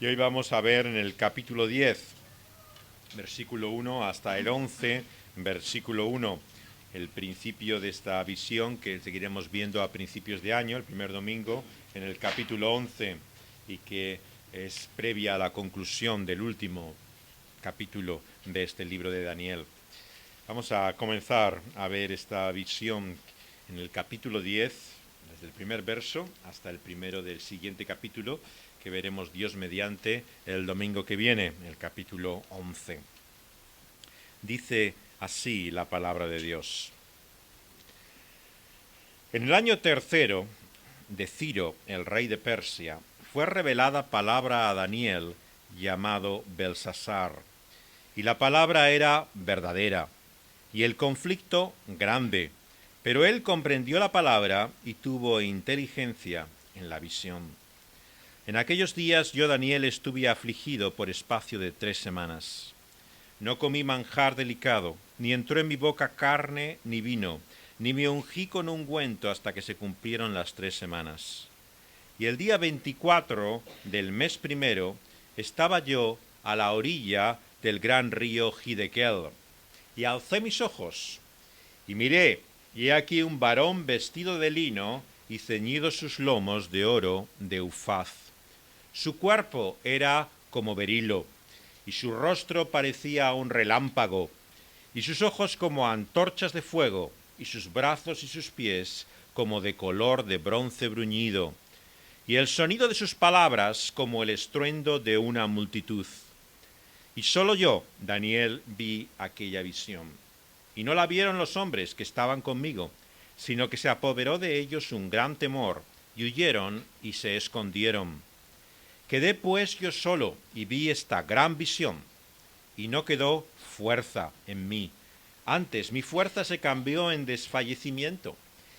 Y hoy vamos a ver en el capítulo 10, versículo 1 hasta el 11, versículo 1, el principio de esta visión que seguiremos viendo a principios de año, el primer domingo, en el capítulo 11, y que es previa a la conclusión del último capítulo de este libro de Daniel. Vamos a comenzar a ver esta visión en el capítulo 10, desde el primer verso hasta el primero del siguiente capítulo, que veremos Dios mediante el domingo que viene, el capítulo 11. Dice así la palabra de Dios. En el año tercero de Ciro, el rey de Persia, fue revelada palabra a Daniel, llamado Belsasar, y la palabra era verdadera, y el conflicto grande, pero él comprendió la palabra y tuvo inteligencia en la visión. En aquellos días yo, Daniel, estuve afligido por espacio de 3 semanas. No comí manjar delicado, ni entró en mi boca carne ni vino, ni me ungí con ungüento hasta que se cumplieron las 3 semanas. Y el día 24 del mes primero estaba yo a la orilla del gran río Hiddekel, y alcé mis ojos, y miré, y he aquí un varón vestido de lino y ceñidos sus lomos de oro de Ufaz. Su cuerpo era como berilo, y su rostro parecía un relámpago, y sus ojos como antorchas de fuego, y sus brazos y sus pies como de color de bronce bruñido, y el sonido de sus palabras como el estruendo de una multitud. Y solo yo, Daniel, vi aquella visión. Y no la vieron los hombres que estaban conmigo, sino que se apoderó de ellos un gran temor, y huyeron y se escondieron. Quedé pues yo solo y vi esta gran visión, y no quedó fuerza en mí. Antes mi fuerza se cambió en desfallecimiento,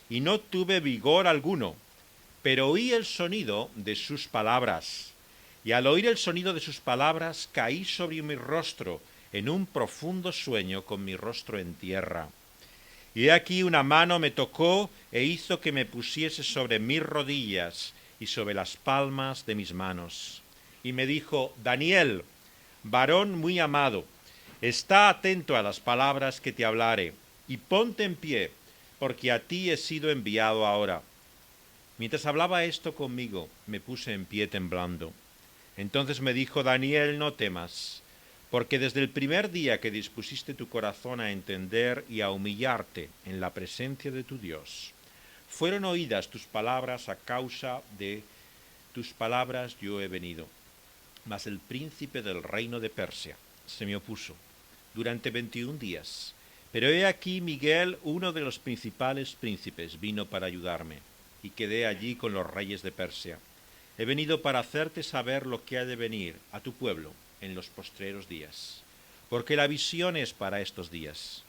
y no tuve vigor alguno, pero oí el sonido de sus palabras, y al oír el sonido de sus palabras caí sobre mi rostro en un profundo sueño con mi rostro en tierra. Y he aquí una mano me tocó e hizo que me pusiese sobre mis rodillas y sobre las palmas de mis manos. Y me dijo: Daniel, varón muy amado, está atento a las palabras que te hablare, y ponte en pie, porque a ti he sido enviado ahora. Mientras hablaba esto conmigo, me puse en pie temblando. Entonces me dijo: Daniel, no temas, porque desde el primer día que dispusiste tu corazón a entender y a humillarte en la presencia de tu Dios, fueron oídas tus palabras. A causa de tus palabras yo he venido. Mas el príncipe del reino de Persia se me opuso durante 21 días. Pero he aquí Miguel, uno de los principales príncipes, vino para ayudarme, y quedé allí con los reyes de Persia. He venido para hacerte saber lo que ha de venir a tu pueblo en los postreros días, porque la visión es para estos días.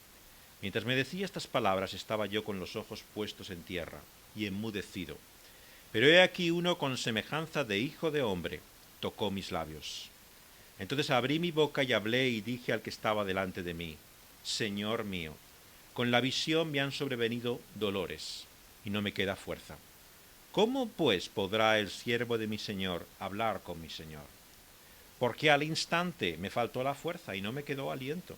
Mientras me decía estas palabras, estaba yo con los ojos puestos en tierra y enmudecido. Pero he aquí uno con semejanza de hijo de hombre tocó mis labios. Entonces abrí mi boca y hablé y dije al que estaba delante de mí: Señor mío, con la visión me han sobrevenido dolores y no me queda fuerza. ¿Cómo pues podrá el siervo de mi Señor hablar con mi Señor? Porque al instante me faltó la fuerza y no me quedó aliento.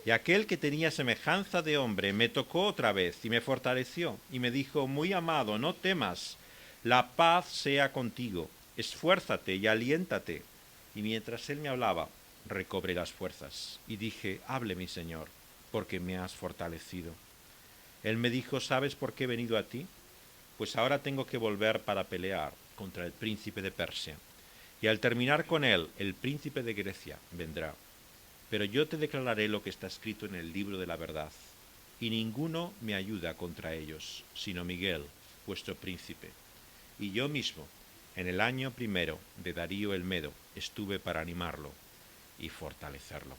Y aquel que tenía semejanza de hombre me tocó otra vez y me fortaleció y me dijo: Muy amado, no temas, la paz sea contigo, esfuérzate y aliéntate. Y mientras él me hablaba, recobré las fuerzas y dije: Hable mi Señor, porque me has fortalecido. Él me dijo: ¿Sabes por qué he venido a ti? Pues ahora tengo que volver para pelear contra el príncipe de Persia. Y al terminar con él, el príncipe de Grecia vendrá. Pero yo te declararé lo que está escrito en el libro de la verdad. Y ninguno me ayuda contra ellos, sino Miguel, vuestro príncipe. Y yo mismo, en el año primero de Darío el Medo, estuve para animarlo y fortalecerlo.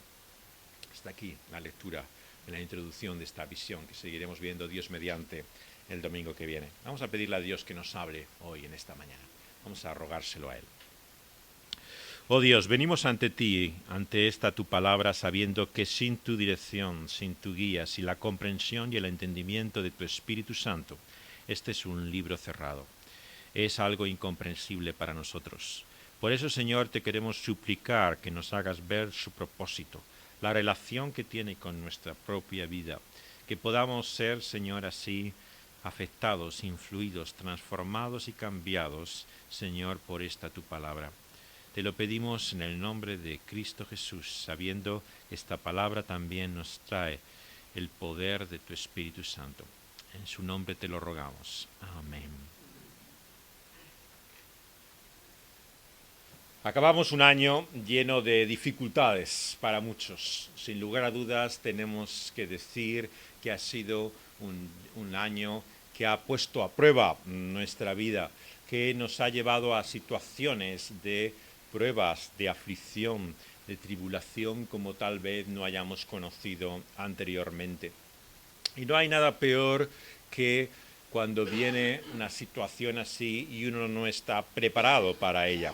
Hasta aquí la lectura en la introducción de esta visión que seguiremos viendo Dios mediante el domingo que viene. Vamos a pedirle a Dios que nos hable hoy en esta mañana. Vamos a rogárselo a Él. Oh Dios, venimos ante ti, ante esta tu palabra, sabiendo que sin tu dirección, sin tu guía, sin la comprensión y el entendimiento de tu Espíritu Santo, este es un libro cerrado. Es algo incomprensible para nosotros. Por eso, Señor, te queremos suplicar que nos hagas ver su propósito, la relación que tiene con nuestra propia vida, que podamos ser, Señor, así afectados, influidos, transformados y cambiados, Señor, por esta tu palabra. Te lo pedimos en el nombre de Cristo Jesús, sabiendo que esta palabra también nos trae el poder de tu Espíritu Santo. En su nombre te lo rogamos. Amén. Acabamos un año lleno de dificultades para muchos. Sin lugar a dudas tenemos que decir que ha sido un año que ha puesto a prueba nuestra vida, que nos ha llevado a situaciones de pruebas, de aflicción, de tribulación como tal vez no hayamos conocido anteriormente. Y no hay nada peor que cuando viene una situación así y uno no está preparado para ella.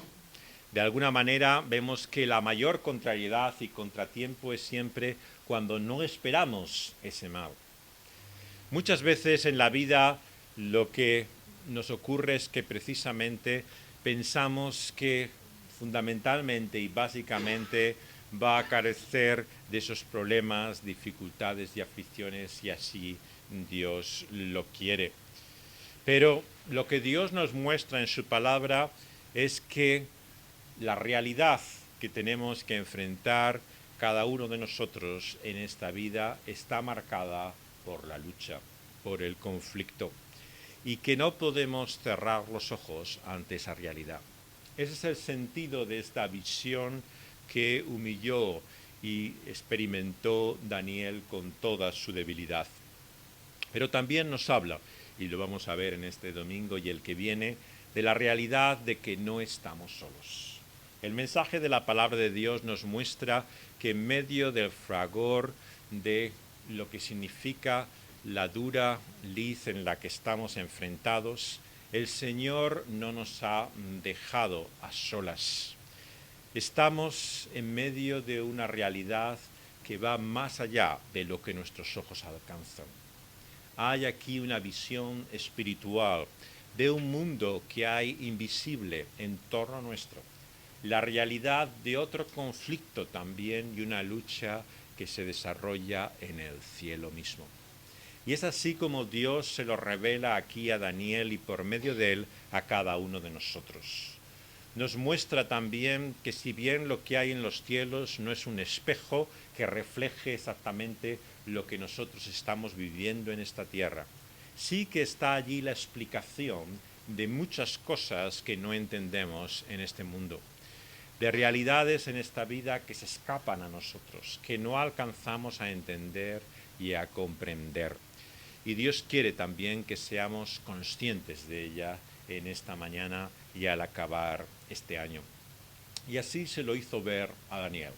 De alguna manera vemos que la mayor contrariedad y contratiempo es siempre cuando no esperamos ese mal. Muchas veces en la vida lo que nos ocurre es que precisamente pensamos que fundamentalmente y básicamente va a carecer de esos problemas, dificultades y aflicciones y así Dios lo quiere. Pero lo que Dios nos muestra en su palabra es que la realidad que tenemos que enfrentar cada uno de nosotros en esta vida está marcada por la lucha, por el conflicto, y que no podemos cerrar los ojos ante esa realidad. Ese es el sentido de esta visión que humilló y experimentó Daniel con toda su debilidad. Pero también nos habla, y lo vamos a ver en este domingo y el que viene, de la realidad de que no estamos solos. El mensaje de la palabra de Dios nos muestra que en medio del fragor de lo que significa la dura lid en la que estamos enfrentados, el Señor no nos ha dejado a solas. Estamos en medio de una realidad que va más allá de lo que nuestros ojos alcanzan. Hay aquí una visión espiritual de un mundo que hay invisible en torno a nuestro. La realidad de otro conflicto también y una lucha que se desarrolla en el cielo mismo. Y es así como Dios se lo revela aquí a Daniel y por medio de él a cada uno de nosotros. Nos muestra también que si bien lo que hay en los cielos no es un espejo que refleje exactamente lo que nosotros estamos viviendo en esta tierra, sí que está allí la explicación de muchas cosas que no entendemos en este mundo, de realidades en esta vida que se escapan a nosotros, que no alcanzamos a entender y a comprender. Y Dios quiere también que seamos conscientes de ella en esta mañana y al acabar este año. Y así se lo hizo ver a Daniel.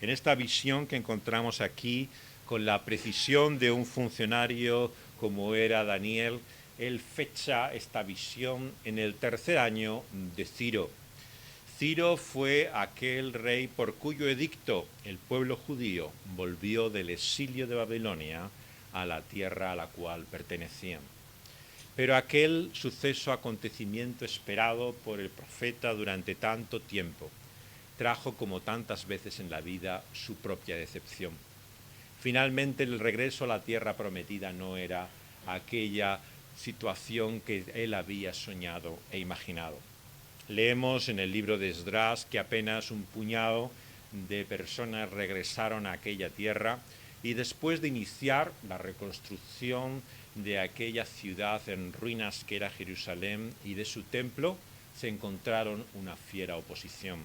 En esta visión que encontramos aquí, con la precisión de un funcionario como era Daniel, él fecha esta visión en el tercer año de Ciro. Ciro fue aquel rey por cuyo edicto el pueblo judío volvió del exilio de Babilonia a la tierra a la cual pertenecían. Pero aquel acontecimiento esperado por el profeta durante tanto tiempo trajo, como tantas veces en la vida, su propia decepción. Finalmente el regreso a la tierra prometida no era aquella situación que él había soñado e imaginado. Leemos en el libro de Esdras que apenas un puñado de personas regresaron a aquella tierra y después de iniciar la reconstrucción de aquella ciudad en ruinas que era Jerusalén y de su templo, se encontraron una fiera oposición.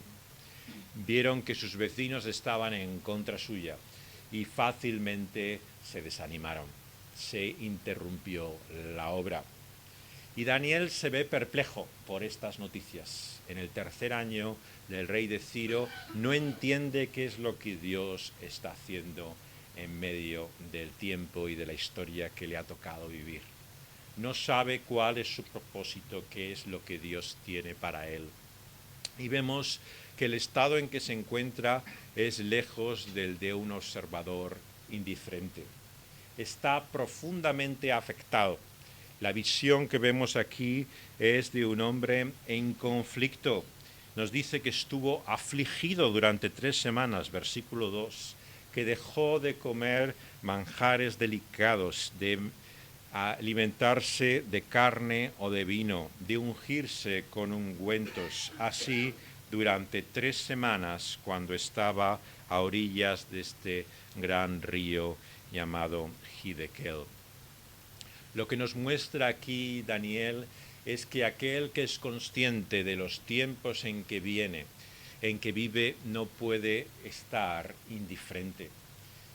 Vieron que sus vecinos estaban en contra suya y fácilmente se desanimaron. Se interrumpió la obra. Y Daniel se ve perplejo por estas noticias. En el tercer año del rey de Ciro no entiende qué es lo que Dios está haciendo en medio del tiempo y de la historia que le ha tocado vivir. No sabe cuál es su propósito, qué es lo que Dios tiene para él. Y vemos que el estado en que se encuentra es lejos del de un observador indiferente. Está profundamente afectado. La visión que vemos aquí es de un hombre en conflicto nos dice que estuvo afligido durante 3 semanas, versículo 2, que dejó de comer manjares delicados, de alimentarse de carne o de vino, de ungirse con ungüentos, así durante 3 semanas cuando estaba a orillas de este gran río llamado Hiddekel. Lo que nos muestra aquí Daniel es que aquel que es consciente de los tiempos en que viene, en que vive, no puede estar indiferente.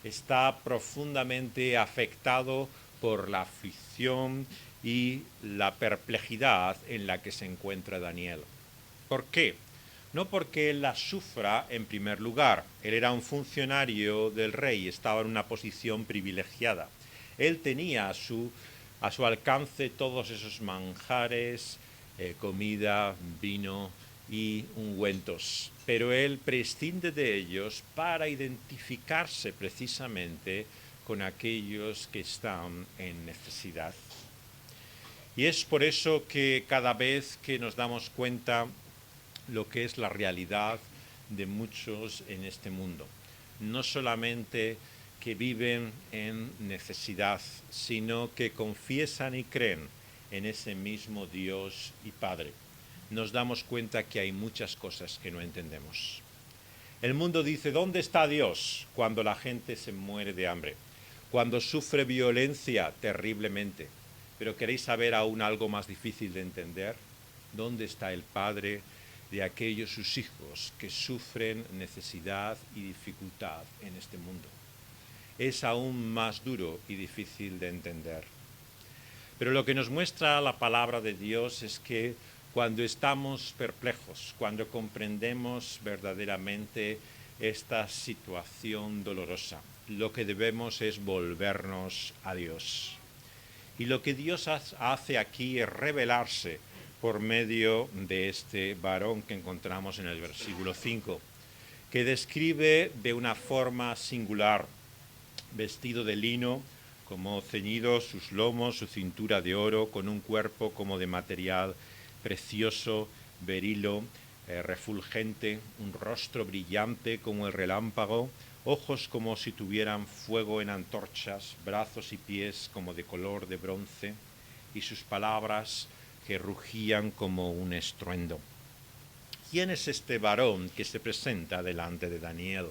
Está profundamente afectado por la aflicción y la perplejidad en la que se encuentra Daniel. ¿Por qué? No porque él la sufra en primer lugar. Él era un funcionario del rey, estaba en una posición privilegiada. Él tenía a su alcance todos esos manjares, comida, vino y ungüentos, pero él prescinde de ellos para identificarse precisamente con aquellos que están en necesidad. Y es por eso que cada vez que nos damos cuenta lo que es la realidad de muchos en este mundo, no solamente que viven en necesidad, sino que confiesan y creen en ese mismo Dios y Padre, nos damos cuenta que hay muchas cosas que no entendemos. El mundo dice, ¿dónde está Dios? Cuando la gente se muere de hambre, cuando sufre violencia terriblemente. Pero ¿queréis saber aún algo más difícil de entender? ¿Dónde está el Padre de aquellos sus hijos que sufren necesidad y dificultad en este mundo? Es aún más duro y difícil de entender. Pero lo que nos muestra la palabra de Dios es que cuando estamos perplejos, cuando comprendemos verdaderamente esta situación dolorosa, lo que debemos es volvernos a Dios. Y lo que Dios hace aquí es revelarse por medio de este varón que encontramos en el versículo 5, que describe de una forma singular, vestido de lino, como ceñidos sus lomos, su cintura de oro, con un cuerpo como de material precioso, berilo, refulgente, un rostro brillante como el relámpago, ojos como si tuvieran fuego en antorchas, brazos y pies como de color de bronce, y sus palabras que rugían como un estruendo. ¿Quién es este varón que se presenta delante de Daniel?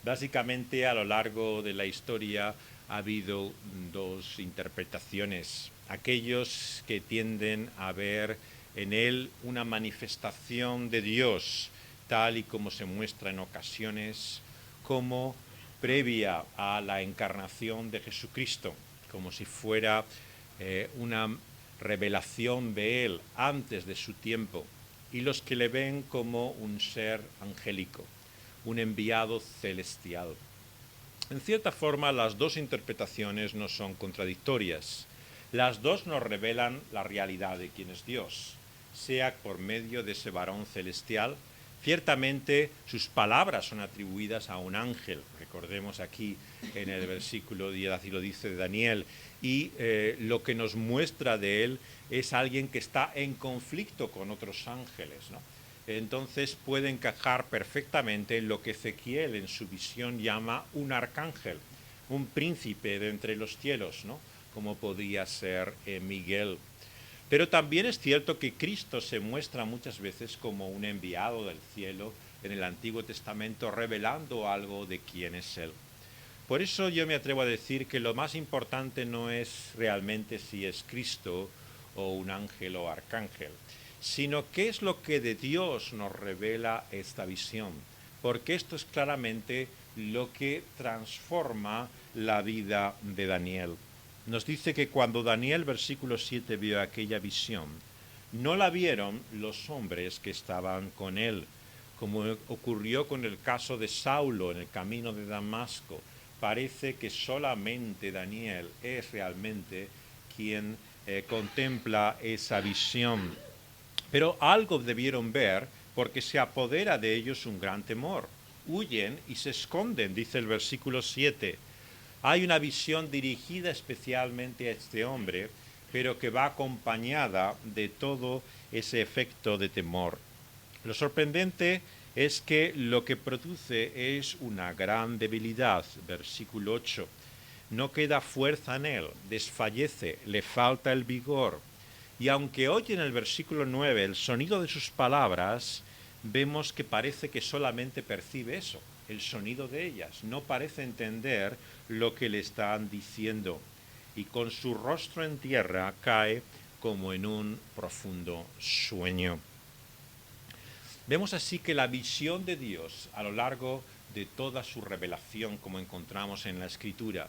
Básicamente, a lo largo de la historia ha habido dos interpretaciones. Aquellos que tienden a ver en él una manifestación de Dios, tal y como se muestra en ocasiones, como previa a la encarnación de Jesucristo, como si fuera una revelación de él antes de su tiempo, y los que le ven como un ser angélico, un enviado celestial. En cierta forma, las dos interpretaciones no son contradictorias. Las dos nos revelan la realidad de quién es Dios, sea por medio de ese varón celestial. Ciertamente sus palabras son atribuidas a un ángel, recordemos aquí en el versículo 10, así lo dice Daniel, y lo que nos muestra de él es alguien que está en conflicto con otros ángeles, ¿no? Entonces puede encajar perfectamente en lo que Ezequiel en su visión llama un arcángel, un príncipe de entre los cielos, ¿no? Como podía ser Miguel. Pero también es cierto que Cristo se muestra muchas veces como un enviado del cielo en el Antiguo Testamento, revelando algo de quién es Él. Por eso yo me atrevo a decir que lo más importante no es realmente si es Cristo o un ángel o arcángel, sino qué es lo que de Dios nos revela esta visión, porque esto es claramente lo que transforma la vida de Daniel. Nos dice que cuando Daniel, versículo 7, vio aquella visión, no la vieron los hombres que estaban con él, como ocurrió con el caso de Saulo en el camino de Damasco. Parece que solamente Daniel es realmente quien contempla esa visión. Pero algo debieron ver, porque se apodera de ellos un gran temor. Huyen y se esconden, dice el versículo 7. Hay una visión dirigida especialmente a este hombre, pero que va acompañada de todo ese efecto de temor. Lo sorprendente es que lo que produce es una gran debilidad. Versículo 8. No queda fuerza en él, desfallece, le falta el vigor. Y aunque oye en el versículo 9 el sonido de sus palabras, vemos que parece que solamente percibe eso, el sonido de ellas. No parece entender lo que le están diciendo. Y con su rostro en tierra cae como en un profundo sueño. Vemos así que la visión de Dios a lo largo de toda su revelación, como encontramos en la Escritura,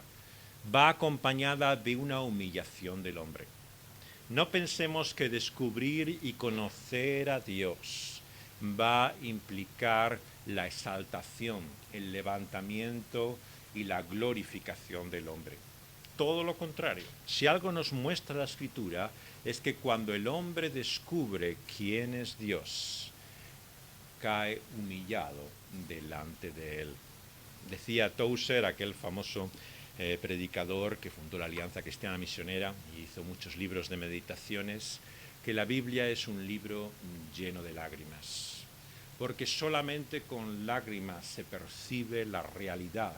va acompañada de una humillación del hombre. No pensemos que descubrir y conocer a Dios va a implicar la exaltación, el levantamiento y la glorificación del hombre. Todo lo contrario. Si algo nos muestra la Escritura es que cuando el hombre descubre quién es Dios, cae humillado delante de él. Decía Tozer, aquel famoso predicador que fundó la Alianza Cristiana Misionera y hizo muchos libros de meditaciones, que la Biblia es un libro lleno de lágrimas, porque solamente con lágrimas se percibe la realidad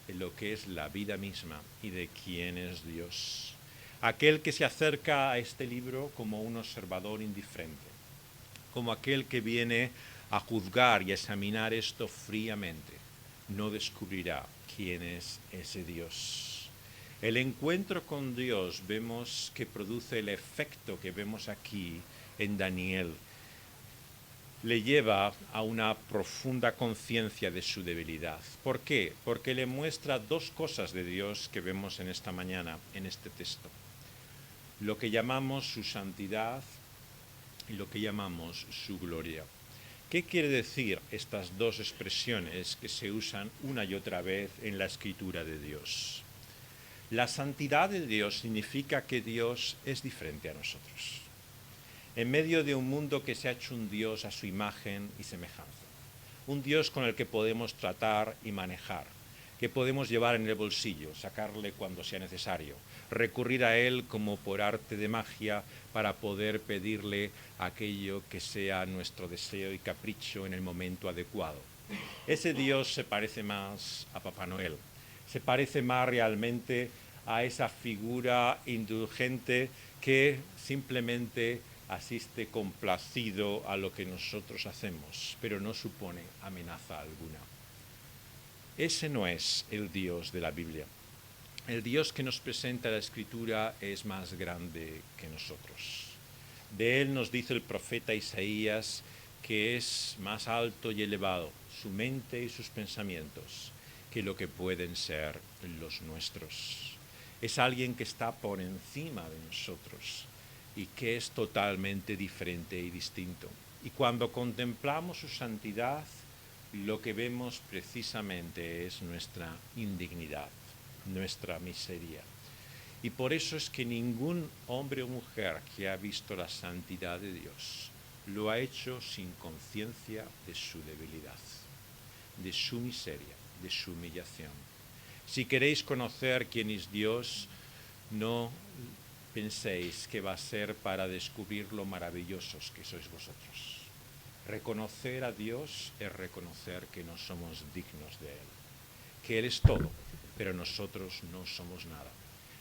de lo que es la vida misma y de quién es Dios. Aquel que se acerca a este libro como un observador indiferente, como aquel que viene a juzgar y a examinar esto fríamente, no descubrirá quién es ese Dios. El encuentro con Dios vemos que produce el efecto que vemos aquí en Daniel. Le lleva a una profunda conciencia de su debilidad. ¿Por qué? Porque le muestra dos cosas de Dios que vemos en esta mañana, en este texto. Lo que llamamos su santidad y lo que llamamos su gloria. ¿Qué quiere decir estas dos expresiones que se usan una y otra vez en la Escritura de Dios? La santidad de Dios significa que Dios es diferente a nosotros. En medio de un mundo que se ha hecho un Dios a su imagen y semejanza. Un Dios con el que podemos tratar y manejar, que podemos llevar en el bolsillo, sacarle cuando sea necesario, recurrir a Él como por arte de magia para poder pedirle aquello que sea nuestro deseo y capricho en el momento adecuado. Ese Dios se parece más a Papá Noel, se parece más realmente a esa figura indulgente que simplemente asiste complacido a lo que nosotros hacemos, pero no supone amenaza alguna. Ese no es el Dios de la Biblia. El Dios que nos presenta la Escritura es más grande que nosotros. De Él nos dice el profeta Isaías que es más alto y elevado su mente y sus pensamientos que lo que pueden ser los nuestros. Es alguien que está por encima de nosotros y que es totalmente diferente y distinto. Y cuando contemplamos su santidad, lo que vemos precisamente es nuestra indignidad, nuestra miseria. Y por eso es que ningún hombre o mujer que ha visto la santidad de Dios lo ha hecho sin conciencia de su debilidad, de su miseria, de su humillación. Si queréis conocer quién es Dios, no penséis que va a ser para descubrir lo maravillosos que sois vosotros. Reconocer a Dios es reconocer que no somos dignos de Él, que Él es todo, pero nosotros no somos nada.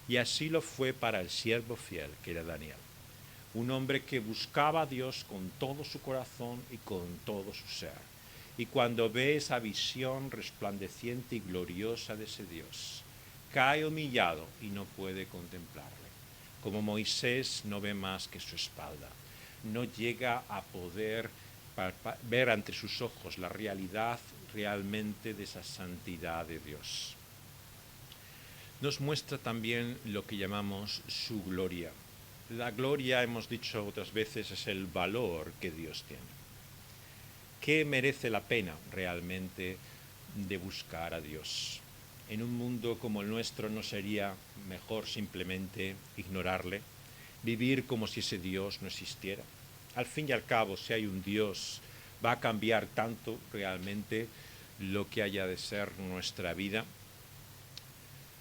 Y así lo fue para el siervo fiel, que era Daniel, un hombre que buscaba a Dios con todo su corazón y con todo su ser. Y cuando ve esa visión resplandeciente y gloriosa de ese Dios, cae humillado y no puede contemplarle. Como Moisés no ve más que su espalda, no llega a poder ver ante sus ojos la realidad realmente de esa santidad de Dios. Nos muestra también lo que llamamos su gloria. La gloria, hemos dicho otras veces, es el valor que Dios tiene. ¿Qué merece la pena realmente de buscar a Dios? En un mundo como el nuestro, ¿no sería mejor simplemente ignorarle? Vivir como si ese Dios no existiera. Al fin y al cabo, si hay un Dios, ¿va a cambiar tanto realmente lo que haya de ser nuestra vida?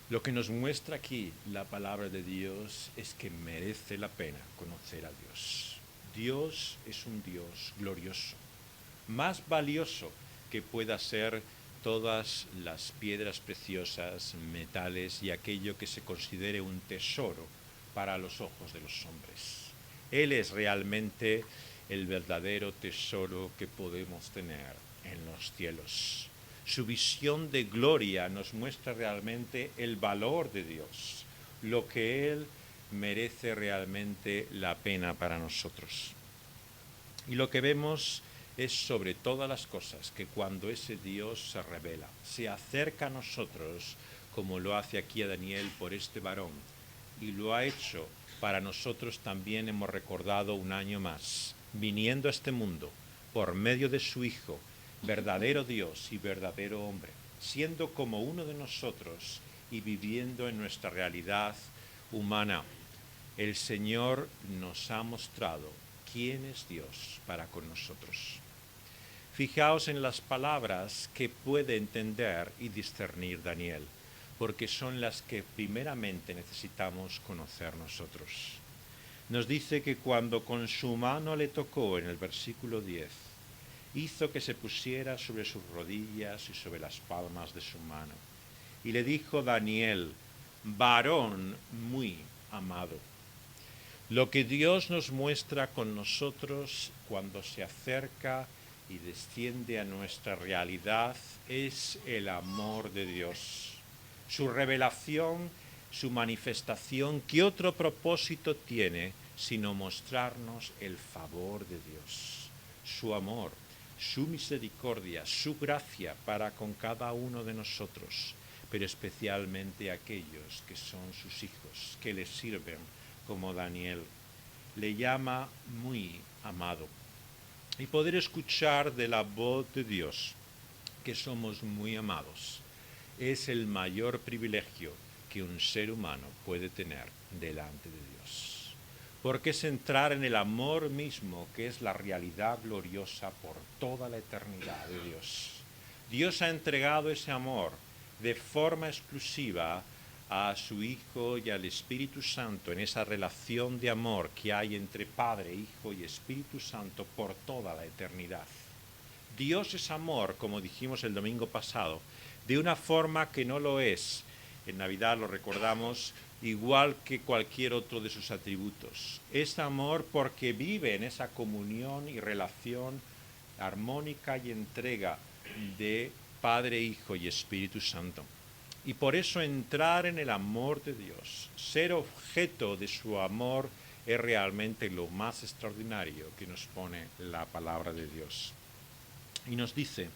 Lo que nos muestra aquí la palabra de Dios es que merece la pena conocer a Dios. Dios es un Dios glorioso, más valioso que pueda ser todas las piedras preciosas, metales y aquello que se considere un tesoro para los ojos de los hombres. Él es realmente el verdadero tesoro que podemos tener en los cielos. Su visión de gloria nos muestra realmente el valor de Dios, lo que Él merece realmente la pena para nosotros. Y lo que vemos es sobre todas las cosas que cuando ese Dios se revela, se acerca a nosotros, como lo hace aquí a Daniel por este varón, y lo ha hecho para nosotros también hemos recordado un año más, viniendo a este mundo por medio de su Hijo, verdadero Dios y verdadero hombre, siendo como uno de nosotros y viviendo en nuestra realidad humana. El Señor nos ha mostrado quién es Dios para con nosotros. Fijaos en las palabras que puede entender y discernir Daniel, porque son las que primeramente necesitamos conocer nosotros. Nos dice que cuando con su mano le tocó, en el versículo 10, hizo que se pusiera sobre sus rodillas y sobre las palmas de su mano. Y le dijo Daniel, varón muy amado. Lo que Dios nos muestra con nosotros cuando se acerca y desciende a nuestra realidad es el amor de Dios. Su revelación, su manifestación, ¿qué otro propósito tiene sino mostrarnos el favor de Dios? Su amor, su misericordia, su gracia para con cada uno de nosotros, pero especialmente aquellos que son sus hijos, que les sirven como Daniel. Le llama muy amado. Y poder escuchar de la voz de Dios que somos muy amados es el mayor privilegio que un ser humano puede tener delante de Dios. Porque es entrar en el amor mismo, que es la realidad gloriosa por toda la eternidad de Dios. Dios ha entregado ese amor de forma exclusiva a su Hijo y al Espíritu Santo en esa relación de amor que hay entre Padre, Hijo y Espíritu Santo por toda la eternidad. Dios es amor, como dijimos el domingo pasado, de una forma que no lo es. En Navidad lo recordamos igual que cualquier otro de sus atributos. Es amor porque vive en esa comunión y relación armónica y entrega de Padre, Hijo y Espíritu Santo. Y por eso entrar en el amor de Dios, ser objeto de su amor, es realmente lo más extraordinario que nos pone la palabra de Dios. Y nos dice,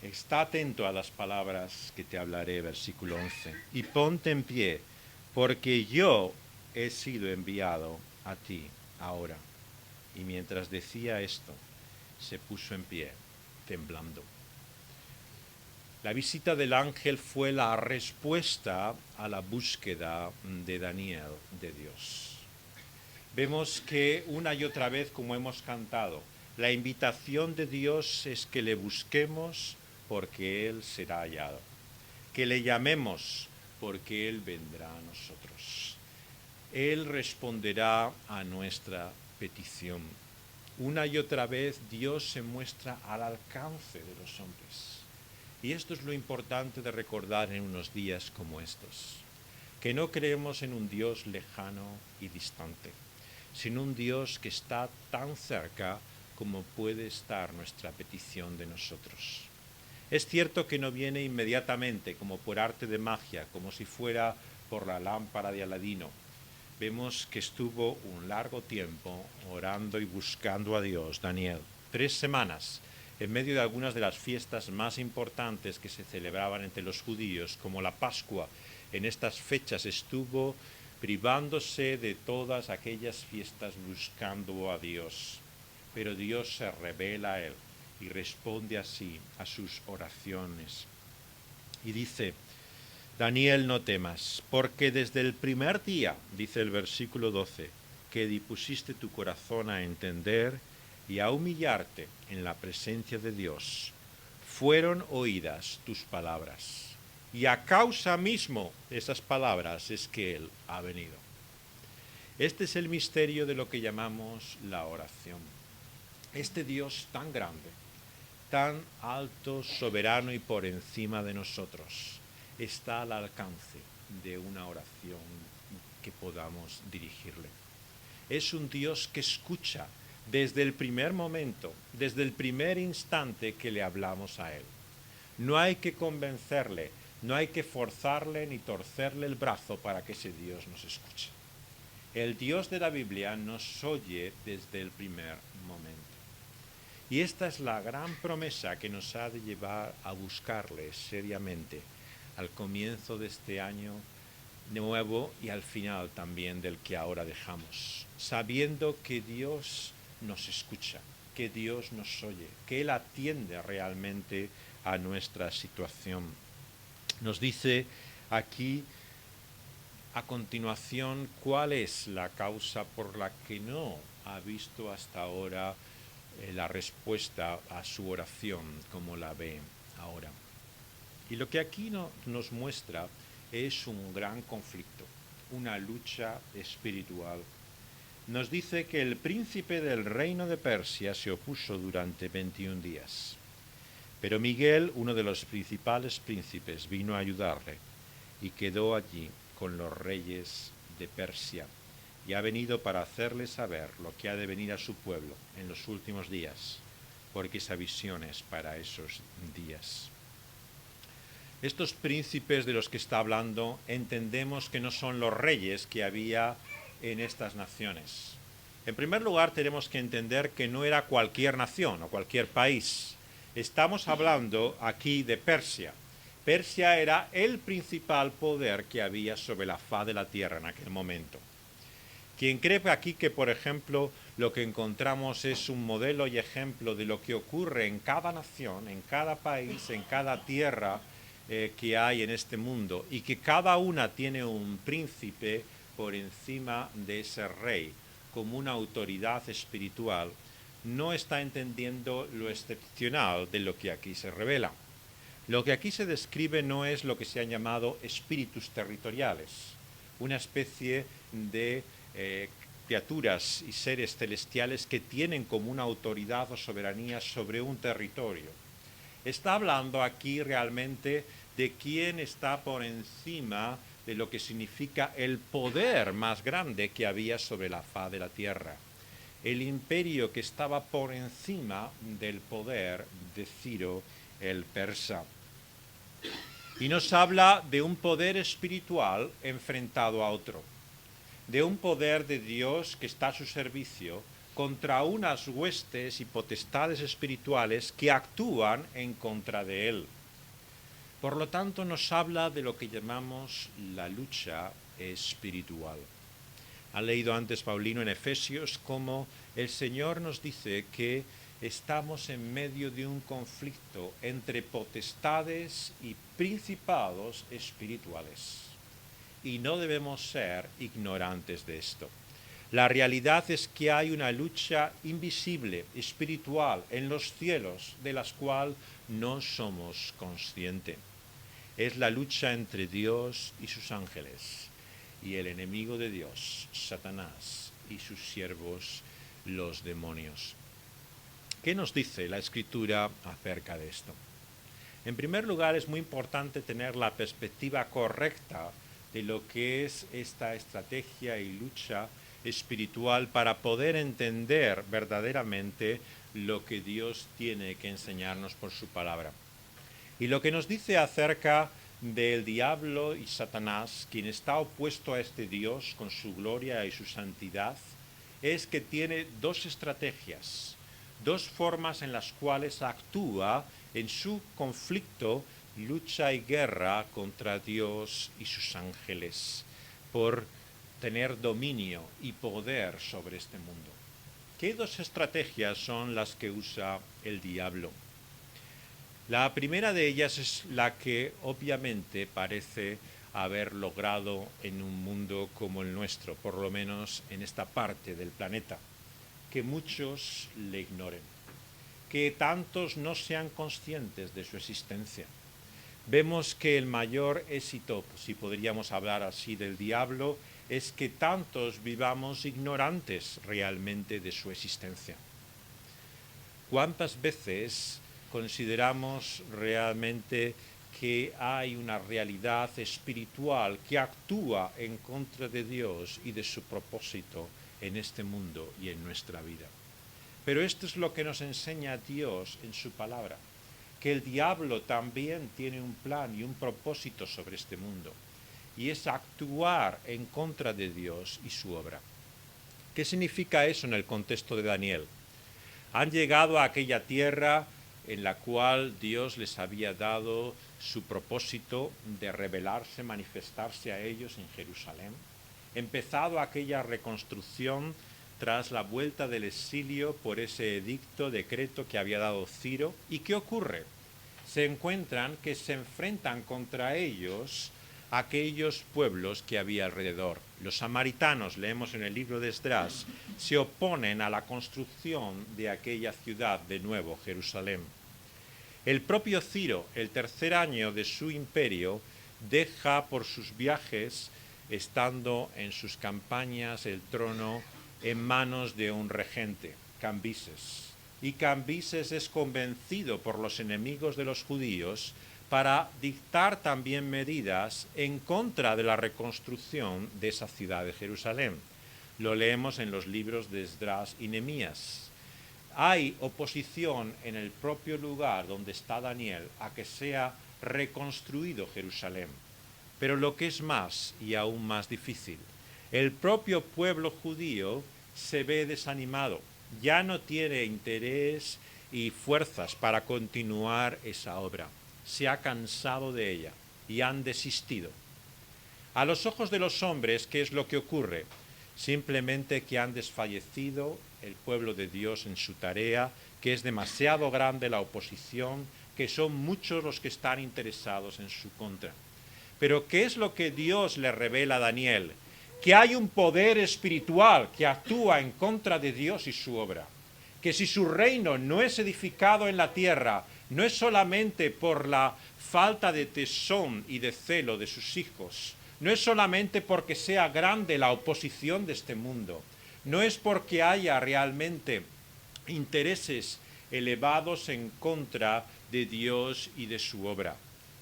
está atento a las palabras que te hablaré, versículo 11, y ponte en pie, porque yo he sido enviado a ti ahora. Y mientras decía esto, se puso en pie, temblando. La visita del ángel fue la respuesta a la búsqueda de Daniel de Dios. Vemos que una y otra vez, como hemos cantado, la invitación de Dios es que le busquemos porque Él será hallado, que le llamemos porque Él vendrá a nosotros. Él responderá a nuestra petición. Una y otra vez Dios se muestra al alcance de los hombres. Y esto es lo importante de recordar en unos días como estos, que no creemos en un Dios lejano y distante, sino un Dios que está tan cerca como puede estar nuestra petición de nosotros. Es cierto que no viene inmediatamente, como por arte de magia, como si fuera por la lámpara de Aladino. Vemos que estuvo un largo tiempo orando y buscando a Dios, Daniel, 3 semanas, en medio de algunas de las fiestas más importantes que se celebraban entre los judíos, como la Pascua. En estas fechas estuvo privándose de todas aquellas fiestas buscando a Dios. Pero Dios se revela a él y responde así a sus oraciones. Y dice, Daniel, no temas, porque desde el primer día, dice el versículo 12, que dispusiste tu corazón a entender y a humillarte en la presencia de Dios, fueron oídas tus palabras. Y a causa mismo de esas palabras es que Él ha venido. Este es el misterio de lo que llamamos la oración. Este Dios tan grande, tan alto, soberano y por encima de nosotros, está al alcance de una oración que podamos dirigirle. Es un Dios que escucha desde el primer momento, desde el primer instante que le hablamos a Él. No hay que convencerle, no hay que forzarle ni torcerle el brazo para que ese Dios nos escuche. El Dios de la Biblia nos oye desde el primer momento. Y esta es la gran promesa que nos ha de llevar a buscarle seriamente al comienzo de este año nuevo y al final también del que ahora dejamos, sabiendo que Dios nos escucha, que Dios nos oye, que Él atiende realmente a nuestra situación. Nos dice aquí a continuación cuál es la causa por la que no ha visto hasta ahora la respuesta a su oración como la ve ahora. Y lo que aquí nos muestra es un gran conflicto, una lucha espiritual. Nos dice que el príncipe del reino de Persia se opuso durante 21 días. Pero Miguel, uno de los principales príncipes, vino a ayudarle y quedó allí con los reyes de Persia y ha venido para hacerle saber lo que ha de venir a su pueblo en los últimos días, porque esa visión es para esos días. Estos príncipes de los que está hablando entendemos que no son los reyes que había en estas naciones. En primer lugar, tenemos que entender que no era cualquier nación o cualquier país. Estamos hablando aquí de Persia. Persia era el principal poder que había sobre la faz de la tierra en aquel momento. Quien cree aquí que, por ejemplo, lo que encontramos es un modelo y ejemplo de lo que ocurre en cada nación, en cada país, en cada tierra que hay en este mundo, y que cada una tiene un príncipe por encima de ese rey, como una autoridad espiritual, no está entendiendo lo excepcional de lo que aquí se revela. Lo que aquí se describe no es lo que se han llamado espíritus territoriales, una especie de criaturas y seres celestiales que tienen como una autoridad o soberanía sobre un territorio. Está hablando aquí realmente de quién está por encima de lo que significa el poder más grande que había sobre la faz de la tierra. El imperio que estaba por encima del poder de Ciro el persa. Y nos habla de un poder espiritual enfrentado a otro, de un poder de Dios que está a su servicio contra unas huestes y potestades espirituales que actúan en contra de él. Por lo tanto, nos habla de lo que llamamos la lucha espiritual. Ha leído antes Paulino en Efesios cómo el Señor nos dice que estamos en medio de un conflicto entre potestades y principados espirituales. Y no debemos ser ignorantes de esto. La realidad es que hay una lucha invisible, espiritual, en los cielos, de la cual no somos conscientes. Es la lucha entre Dios y sus ángeles, y el enemigo de Dios, Satanás, y sus siervos, los demonios. ¿Qué nos dice la Escritura acerca de esto? En primer lugar, es muy importante tener la perspectiva correcta de lo que es esta estrategia y lucha espiritual para poder entender verdaderamente lo que Dios tiene que enseñarnos por su palabra. Y lo que nos dice acerca del diablo y Satanás, quien está opuesto a este Dios con su gloria y su santidad, es que tiene dos estrategias, dos formas en las cuales actúa en su conflicto, lucha y guerra contra Dios y sus ángeles, por tener dominio y poder sobre este mundo. ¿Qué dos estrategias son las que usa el diablo? La primera de ellas es la que obviamente parece haber logrado en un mundo como el nuestro, por lo menos en esta parte del planeta, que muchos le ignoren, que tantos no sean conscientes de su existencia. Vemos que el mayor éxito, si podríamos hablar así del diablo, es que tantos vivamos ignorantes realmente de su existencia. ¿Cuántas veces consideramos realmente que hay una realidad espiritual que actúa en contra de Dios y de su propósito en este mundo y en nuestra vida. Pero esto es lo que nos enseña Dios en su palabra, que el diablo también tiene un plan y un propósito sobre este mundo, y es actuar en contra de Dios y su obra. ¿Qué significa eso en el contexto de Daniel? Han llegado a aquella tierra en la cual Dios les había dado su propósito de revelarse, manifestarse a ellos en Jerusalén. Empezado aquella reconstrucción tras la vuelta del exilio por ese edicto, decreto que había dado Ciro. ¿Y qué ocurre? Se encuentran que se enfrentan contra ellos aquellos pueblos que había alrededor. Los samaritanos, leemos en el libro de Esdras, se oponen a la construcción de aquella ciudad de nuevo, Jerusalén. El propio Ciro, el tercer año de su imperio, deja por sus viajes, estando en sus campañas, el trono en manos de un regente, Cambises. Y Cambises es convencido por los enemigos de los judíos para dictar también medidas en contra de la reconstrucción de esa ciudad de Jerusalén. Lo leemos en los libros de Esdras y Nehemías. Hay oposición en el propio lugar donde está Daniel a que sea reconstruido Jerusalén. Pero lo que es más y aún más difícil, el propio pueblo judío se ve desanimado, ya no tiene interés y fuerzas para continuar esa obra. Se ha cansado de ella y han desistido. A los ojos de los hombres, ¿qué es lo que ocurre? Simplemente que han desfallecido el pueblo de Dios en su tarea, que es demasiado grande la oposición, que son muchos los que están interesados en su contra. Pero ¿qué es lo que Dios le revela a Daniel? Que hay un poder espiritual que actúa en contra de Dios y su obra. Que si su reino no es edificado en la tierra, no es solamente por la falta de tesón y de celo de sus hijos, no es solamente porque sea grande la oposición de este mundo, no es porque haya realmente intereses elevados en contra de Dios y de su obra,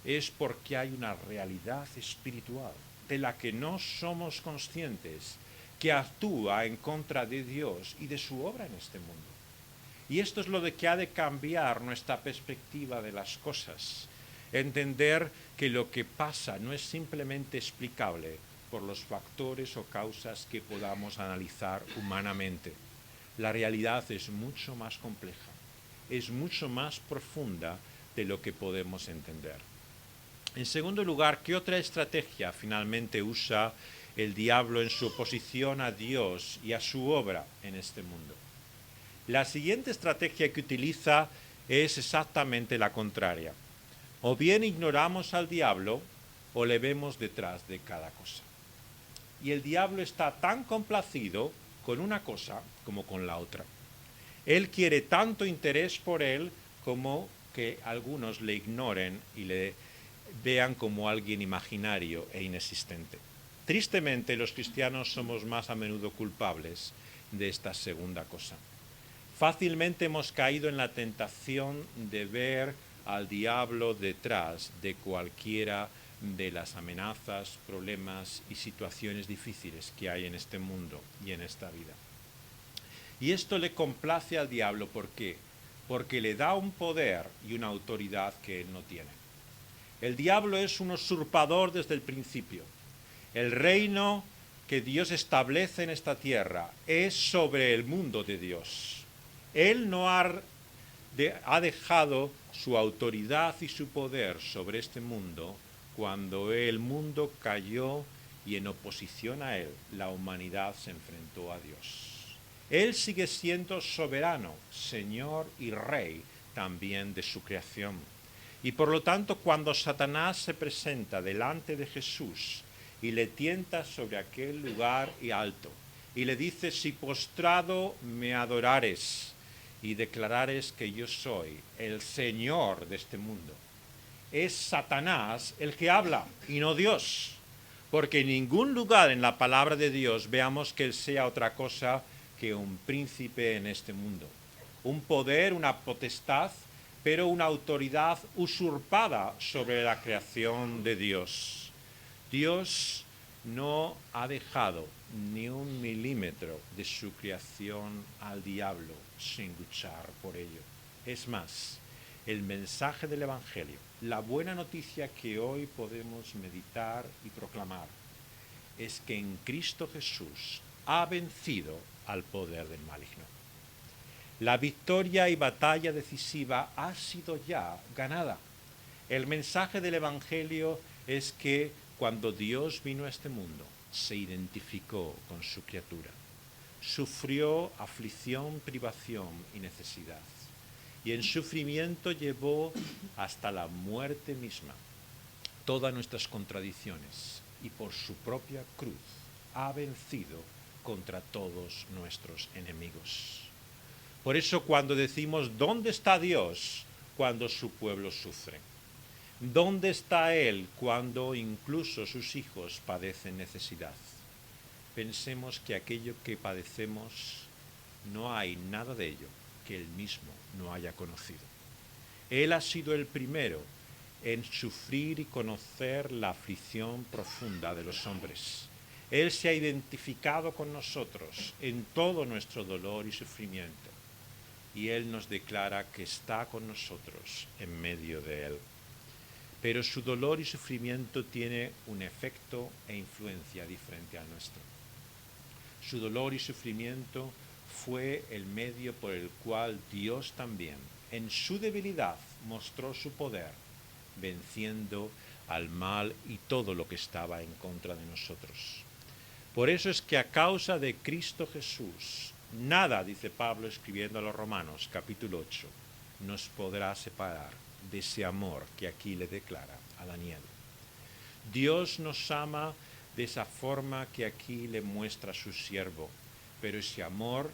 es porque hay una realidad espiritual de la que no somos conscientes, que actúa en contra de Dios y de su obra en este mundo. Y esto es lo de que ha de cambiar nuestra perspectiva de las cosas. Entender que lo que pasa no es simplemente explicable por los factores o causas que podamos analizar humanamente. La realidad es mucho más compleja, es mucho más profunda de lo que podemos entender. En segundo lugar, ¿qué otra estrategia finalmente usa el diablo en su oposición a Dios y a su obra en este mundo? La siguiente estrategia que utiliza es exactamente la contraria. O bien ignoramos al diablo o le vemos detrás de cada cosa. Y el diablo está tan complacido con una cosa como con la otra. Él quiere tanto interés por él como que algunos le ignoren y le vean como alguien imaginario e inexistente. Tristemente, los cristianos somos más a menudo culpables de esta segunda cosa. Fácilmente hemos caído en la tentación de ver al diablo detrás de cualquiera de las amenazas, problemas y situaciones difíciles que hay en este mundo y en esta vida. Y esto le complace al diablo, ¿por qué? Porque le da un poder y una autoridad que él no tiene. El diablo es un usurpador desde el principio. El reino que Dios establece en esta tierra es sobre el mundo de Dios. Él no ha dejado su autoridad y su poder sobre este mundo cuando el mundo cayó y en oposición a él la humanidad se enfrentó a Dios. Él sigue siendo soberano, Señor y Rey también de su creación. Y por lo tanto, cuando Satanás se presenta delante de Jesús y le tienta sobre aquel lugar y alto, y le dice: si postrado me adorares y declarares que yo soy el Señor de este mundo, es Satanás el que habla y no Dios, porque en ningún lugar en la palabra de Dios veamos que él sea otra cosa que un príncipe en este mundo, un poder, una potestad pero una autoridad usurpada sobre la creación de Dios. Dios no ha dejado ni un milímetro de su creación al diablo sin luchar por ello. Es más, el mensaje del Evangelio, la buena noticia que hoy podemos meditar y proclamar, es que en Cristo Jesús ha vencido al poder del maligno. La victoria y batalla decisiva ha sido ya ganada. El mensaje del Evangelio es que cuando Dios vino a este mundo, se identificó con su criatura. Sufrió aflicción, privación y necesidad. Y en sufrimiento llevó hasta la muerte misma todas nuestras contradicciones y por su propia cruz ha vencido contra todos nuestros enemigos. Por eso cuando decimos ¿dónde está Dios cuando su pueblo sufre? ¿Dónde está Él cuando incluso sus hijos padecen necesidad? Pensemos que aquello que padecemos no hay nada de ello que Él mismo no haya conocido. Él ha sido el primero en sufrir y conocer la aflicción profunda de los hombres. Él se ha identificado con nosotros en todo nuestro dolor y sufrimiento. Y Él nos declara que está con nosotros en medio de Él. Pero su dolor y sufrimiento tiene un efecto e influencia diferente al nuestro. Su dolor y sufrimiento fue el medio por el cual Dios también, en su debilidad, mostró su poder, venciendo al mal y todo lo que estaba en contra de nosotros. Por eso es que a causa de Cristo Jesús, nada, dice Pablo escribiendo a los Romanos, capítulo 8, nos podrá separar de ese amor que aquí le declara a Daniel. Dios nos ama de esa forma que aquí le muestra a su siervo, pero ese amor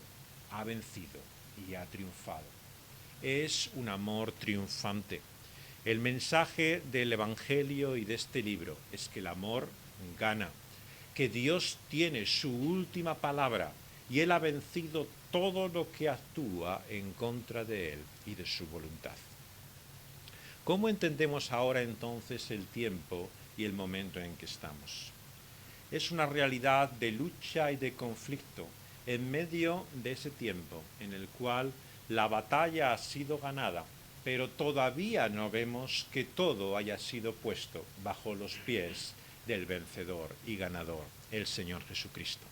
ha vencido y ha triunfado. Es un amor triunfante. El mensaje del Evangelio y de este libro es que el amor gana, que Dios tiene su última palabra y Él ha vencido todo lo que actúa en contra de Él y de su voluntad. ¿Cómo entendemos ahora entonces el tiempo y el momento en que estamos? Es una realidad de lucha y de conflicto en medio de ese tiempo en el cual la batalla ha sido ganada, pero todavía no vemos que todo haya sido puesto bajo los pies del vencedor y ganador, el Señor Jesucristo.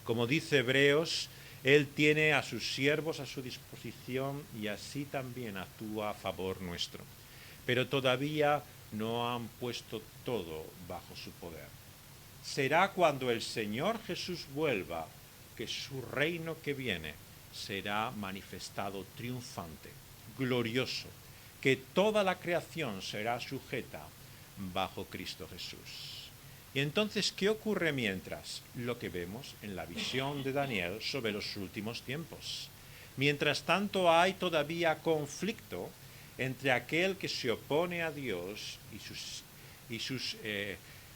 Como dice Hebreos, Él tiene a sus siervos a su disposición y así también actúa a favor nuestro. Pero todavía no han puesto todo bajo su poder. Será cuando el Señor Jesús vuelva que su reino que viene será manifestado triunfante, glorioso, que toda la creación será sujeta bajo Cristo Jesús. Y entonces, ¿qué ocurre mientras? Lo que vemos en la visión de Daniel sobre los últimos tiempos. Mientras tanto hay todavía conflicto entre aquel que se opone a Dios y sus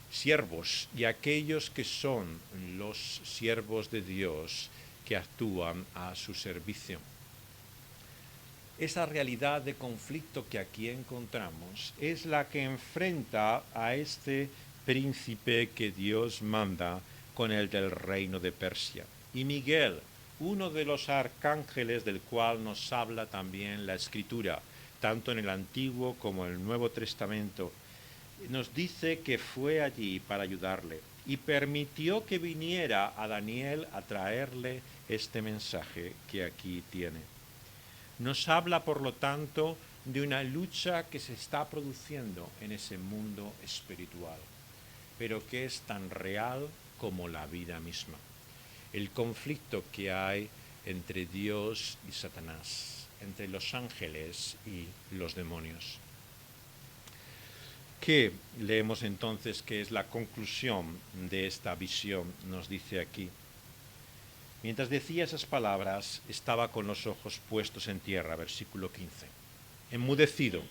siervos y aquellos que son los siervos de Dios que actúan a su servicio. Esa realidad de conflicto que aquí encontramos es la que enfrenta a este príncipe que Dios manda con el del reino de Persia. Y Miguel, uno de los arcángeles del cual nos habla también la Escritura, tanto en el Antiguo como en el Nuevo Testamento, nos dice que fue allí para ayudarle y permitió que viniera a Daniel a traerle este mensaje que aquí tiene. Nos habla, por lo tanto, de una lucha que se está produciendo en ese mundo espiritual, pero que es tan real como la vida misma. El conflicto que hay entre Dios y Satanás, entre los ángeles y los demonios. ¿Qué leemos entonces que es la conclusión de esta visión? Nos dice aquí. Mientras decía esas palabras, estaba con los ojos puestos en tierra, versículo 15, enmudecido.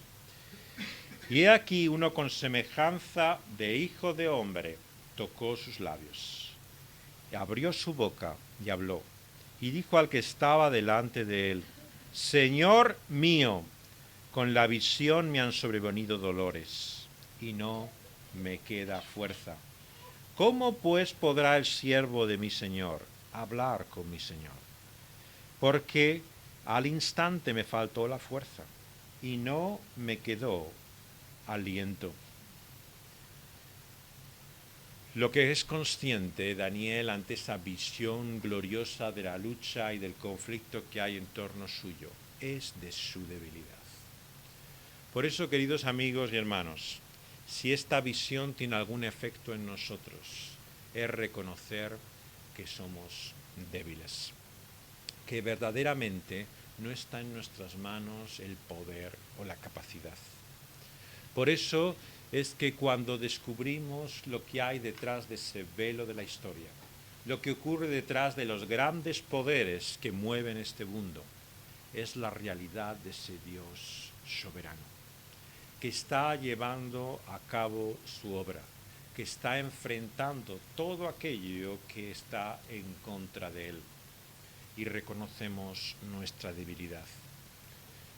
Y he aquí uno con semejanza de hijo de hombre tocó sus labios, y abrió su boca y habló, y dijo al que estaba delante de él, Señor mío, Con la visión me han sobrevenido dolores, y no me queda fuerza. ¿Cómo pues podrá el siervo de mi Señor hablar con mi Señor? Porque al instante me faltó la fuerza, y no me quedó aliento. Lo que es consciente Daniel ante esa visión gloriosa de la lucha y del conflicto que hay en torno suyo es de su debilidad. Por eso, queridos amigos y hermanos, si esta visión tiene algún efecto en nosotros, es reconocer que somos débiles, que verdaderamente no está en nuestras manos el poder o la capacidad. Por eso es que cuando descubrimos lo que hay detrás de ese velo de la historia, lo que ocurre detrás de los grandes poderes que mueven este mundo, es la realidad de ese Dios soberano, que está llevando a cabo su obra, que está enfrentando todo aquello que está en contra de él, y reconocemos nuestra debilidad.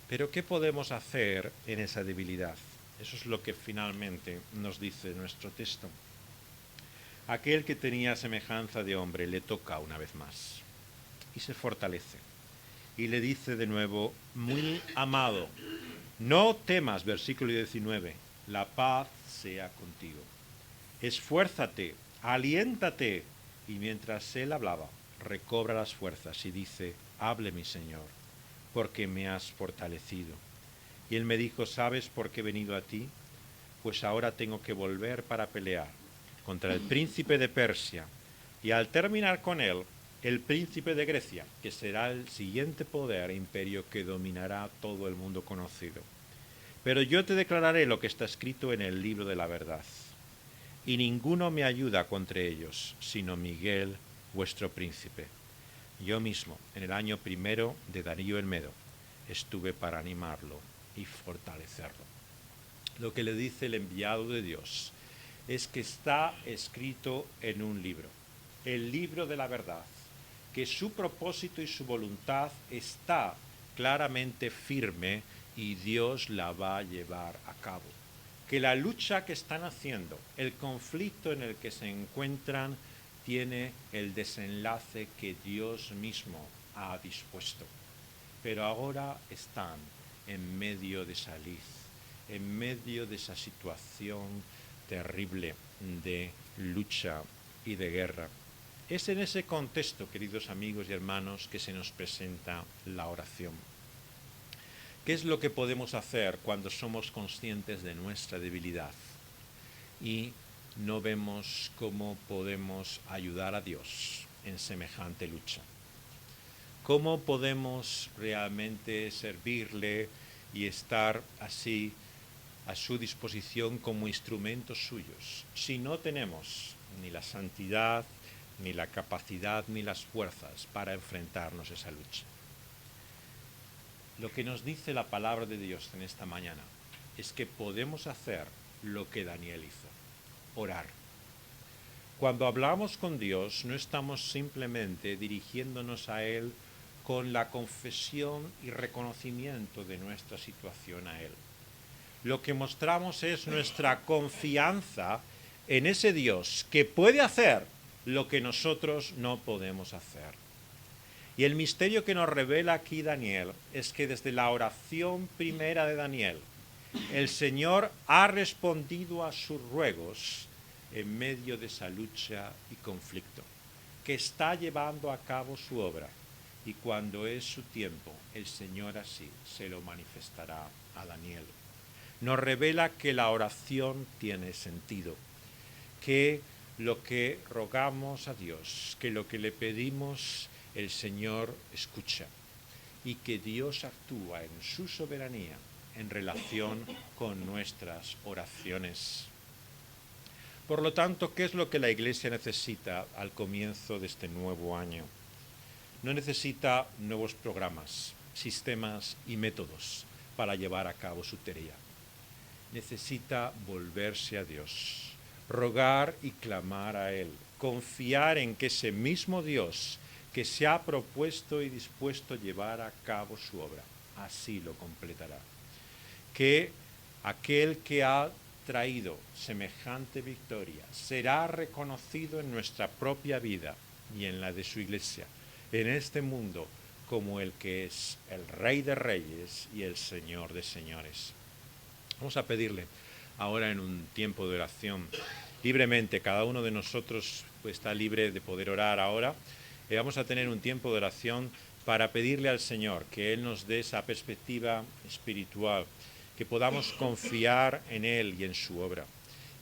Pero ¿qué podemos hacer en esa debilidad? Eso es lo que finalmente nos dice nuestro texto. Aquel que tenía semejanza de hombre le toca una vez más y se fortalece. Y le dice de nuevo, muy amado, no temas, versículo 19, la paz sea contigo. Esfuérzate, aliéntate. Y mientras él hablaba, recobra las fuerzas y dice, hable mi Señor, porque me has fortalecido. Y él me dijo, ¿sabes por qué he venido a ti? Pues ahora tengo que volver para pelear contra el príncipe de Persia, y al terminar con él, el príncipe de Grecia, que será el siguiente poder e imperio que dominará todo el mundo conocido. Pero yo te declararé lo que está escrito en el libro de la verdad. Y ninguno me ayuda contra ellos, sino Miguel, vuestro príncipe. Yo mismo, en el año primero de Darío el Medo, estuve para animarlo y fortalecerlo. Lo que le dice el enviado de Dios es que está escrito en un libro, el libro de la verdad, que su propósito y su voluntad está claramente firme y Dios la va a llevar a cabo. Que la lucha que están haciendo, el conflicto en el que se encuentran, tiene el desenlace que Dios mismo ha dispuesto. Pero ahora están en medio de esa lid, en medio de esa situación terrible de lucha y de guerra. Es en ese contexto, queridos amigos y hermanos, que se nos presenta la oración. ¿Qué es lo que podemos hacer cuando somos conscientes de nuestra debilidad y no vemos cómo podemos ayudar a Dios en semejante lucha? ¿Cómo podemos realmente servirle y estar así a su disposición como instrumentos suyos si no tenemos ni la santidad, ni la capacidad, ni las fuerzas para enfrentarnos a esa lucha? Lo que nos dice la palabra de Dios en esta mañana es que podemos hacer lo que Daniel hizo, orar. Cuando hablamos con Dios no estamos simplemente dirigiéndonos a Él con la confesión y reconocimiento de nuestra situación a Él. Lo que mostramos es nuestra confianza en ese Dios que puede hacer lo que nosotros no podemos hacer. Y el misterio que nos revela aquí Daniel es que desde la oración primera de Daniel, el Señor ha respondido a sus ruegos en medio de esa lucha y conflicto, que está llevando a cabo su obra, y cuando es su tiempo, el Señor así se lo manifestará a Daniel. Nos revela que la oración tiene sentido, que lo que rogamos a Dios, que lo que le pedimos, el Señor escucha, y que Dios actúa en su soberanía en relación con nuestras oraciones. Por lo tanto, ¿qué es lo que la Iglesia necesita al comienzo de este nuevo año? No necesita nuevos programas, sistemas y métodos para llevar a cabo su tarea. Necesita volverse a Dios, rogar y clamar a Él, confiar en que ese mismo Dios que se ha propuesto y dispuesto llevar a cabo su obra, así lo completará. que aquel que ha traído semejante victoria será reconocido en nuestra propia vida y en la de su Iglesia, en este mundo, como el que es el Rey de Reyes y el Señor de Señores. Vamos a pedirle ahora en un tiempo de oración, libremente, cada uno de nosotros pues, está libre de poder orar ahora. Vamos a tener un tiempo de oración para pedirle al Señor que Él nos dé esa perspectiva espiritual, que podamos confiar en Él y en su obra,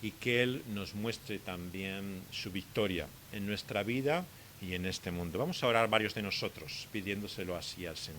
y que Él nos muestre también su victoria en nuestra vida y en este mundo. Vamos a orar varios de nosotros, pidiéndoselo así al Señor.